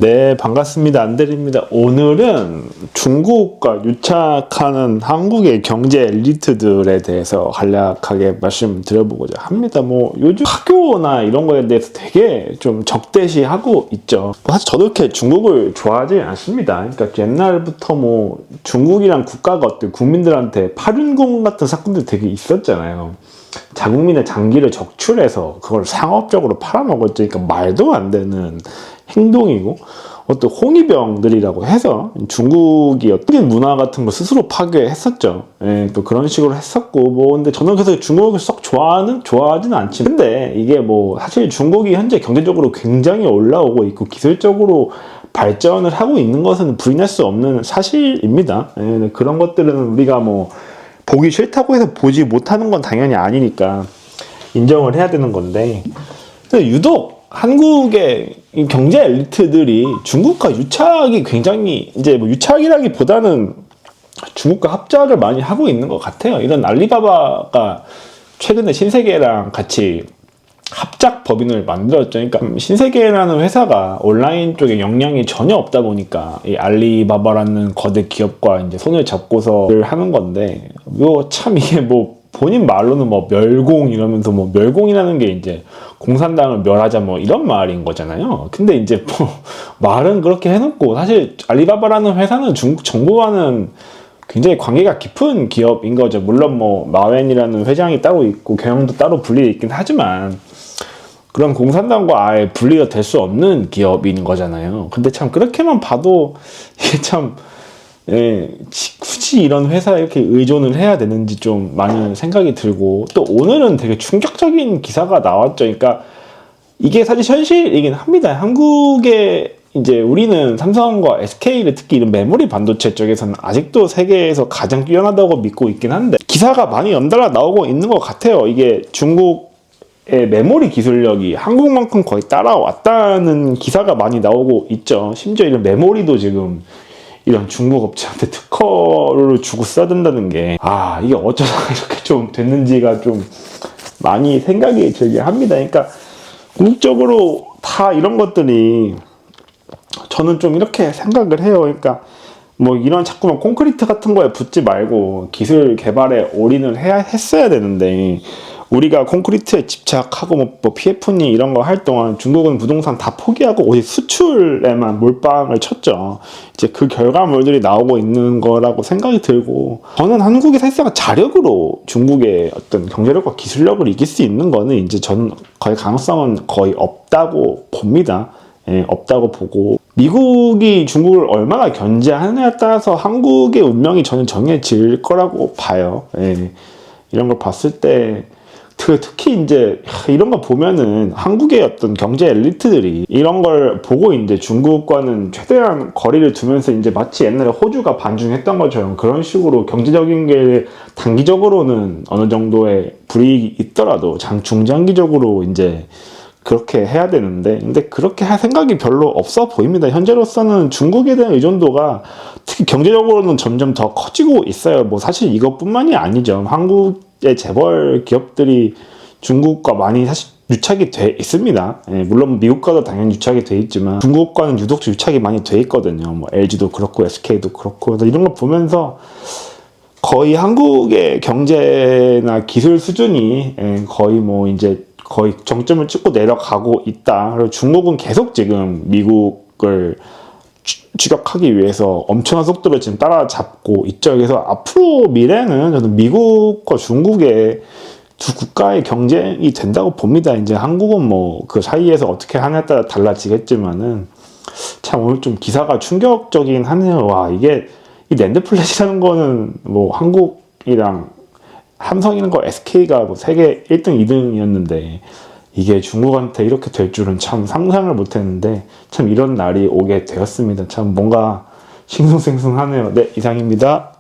네, 반갑습니다. 안드레입니다. 오늘은 중국과 유착하는 한국의 경제 엘리트들에 대해서 간략하게 말씀드려보고자 합니다. 요즘 학교나 이런 거에 대해서 되게 좀 적대시하고 있죠. 사실 저도 이렇게 중국을 좋아하지 않습니다. 그러니까 옛날부터 중국이란 국가가 어때 국민들한테 8.10 같은 사건들이 되게 있었잖아요. 자국민의 장기를 적출해서 그걸 상업적으로 팔아먹었죠. 그러니까 말도 안 되는 행동이고, 어떤 홍위병들이라고 해서 중국이 어떤 문화 같은 거 스스로 파괴했었죠. 예, 또 그런 식으로 했었고, 근데 저는 그래서 중국을 썩 좋아하지는 않지만, 근데 이게 사실 중국이 현재 경제적으로 굉장히 올라오고 있고, 기술적으로 발전을 하고 있는 것은 부인할 수 없는 사실입니다. 예, 그런 것들은 우리가 보기 싫다고 해서 보지 못하는 건 당연히 아니니까 인정을 해야 되는 건데, 근데 유독 한국의 경제 엘리트들이 중국과 유착이 굉장히 유착이라기보다는 중국과 합작을 많이 하고 있는 것 같아요. 이런 알리바바가 최근에 신세계랑 같이 합작 법인을 만들었죠. 그러니까 신세계라는 회사가 온라인 쪽에 역량이 전혀 없다 보니까 이 알리바바라는 거대 기업과 이제 손을 잡고서 하는 건데, 참 이게 본인 말로는 멸공 이러면서 멸공이라는 게 이제 공산당을 멸하자 이런 말인 거잖아요. 근데 이제 말은 그렇게 해놓고, 사실 알리바바라는 회사는 중국 정부와는 굉장히 관계가 깊은 기업인 거죠. 물론 마웬이라는 회장이 따로 있고 경영도 따로 분리되어 있긴 하지만, 그런 공산당과 아예 분리가 될 수 없는 기업인 거잖아요. 근데 참 그렇게만 봐도 이게 참, 굳이 이런 회사에 이렇게 의존을 해야 되는지 좀 많은 생각이 들고, 또 오늘은 되게 충격적인 기사가 나왔죠. 그러니까 이게 사실 현실이긴 합니다. 한국에 이제 우리는 삼성과 SK를 특히 이런 메모리 반도체 쪽에서는 아직도 세계에서 가장 뛰어나다고 믿고 있긴 한데, 기사가 많이 연달아 나오고 있는 것 같아요. 이게 중국의 메모리 기술력이 한국만큼 거의 따라왔다는 기사가 많이 나오고 있죠. 심지어 이런 메모리도 지금 이런 중국 업체한테 특허를 주고 써야 된다는 게, 이게 어쩌다 이렇게 좀 됐는지가 좀 많이 생각이 들게 합니다. 그러니까 궁극적으로 다 이런 것들이 저는 좀 이렇게 생각을 해요. 그러니까 이런 자꾸만 콘크리트 같은 거에 붙지 말고 기술 개발에 올인을 했어야 되는데, 우리가 콘크리트에 집착하고 PF니 이런 거 할 동안 중국은 부동산 다 포기하고 오직 수출에만 몰빵을 쳤죠. 이제 그 결과물들이 나오고 있는 거라고 생각이 들고, 저는 한국이 사실상 자력으로 중국의 어떤 경제력과 기술력을 이길 수 있는 거는 이제 저는 거의 가능성은 거의 없다고 봅니다. 없다고 보고, 미국이 중국을 얼마나 견제하느냐에 따라서 한국의 운명이 저는 정해질 거라고 봐요. 이런 걸 봤을 때 특히 이제 이런 거 보면은 한국의 어떤 경제 엘리트들이 이런 걸 보고 이제 중국과는 최대한 거리를 두면서 이제 마치 옛날에 호주가 반중했던 것처럼 그런 식으로 경제적인 게 단기적으로는 어느 정도의 불이익이 있더라도 중장기적으로 이제 그렇게 해야 되는데, 근데 그렇게 할 생각이 별로 없어 보입니다. 현재로서는 중국에 대한 의존도가 특히 경제적으로는 점점 더 커지고 있어요. 사실 이것뿐만이 아니죠. 한국의 재벌 기업들이 중국과 많이 사실 유착이 돼 있습니다. 물론 미국과도 당연히 유착이 돼 있지만 중국과는 유독 유착이 많이 돼 있거든요. LG도 그렇고 SK도 그렇고. 그래서 이런 거 보면서 거의 한국의 경제나 기술 수준이 거의 거의 정점을 찍고 내려가고 있다. 그리고 중국은 계속 지금 미국을 추격하기 위해서 엄청난 속도로 지금 따라잡고 있죠. 그래서 앞으로 미래는 저는 미국과 중국의 두 국가의 경쟁이 된다고 봅니다. 이제 한국은 그 사이에서 어떻게 하냐에 따라 달라지겠지만은, 참 오늘 좀 기사가 충격적이긴 하네요. 이게 이 낸드플랫이라는 거는 한국이랑 삼성이라는 거 SK가 세계 1등, 2등이었는데 이게 중국한테 이렇게 될 줄은 참 상상을 못했는데, 참 이런 날이 오게 되었습니다. 참 뭔가 싱숭생숭하네요. 네, 이상입니다.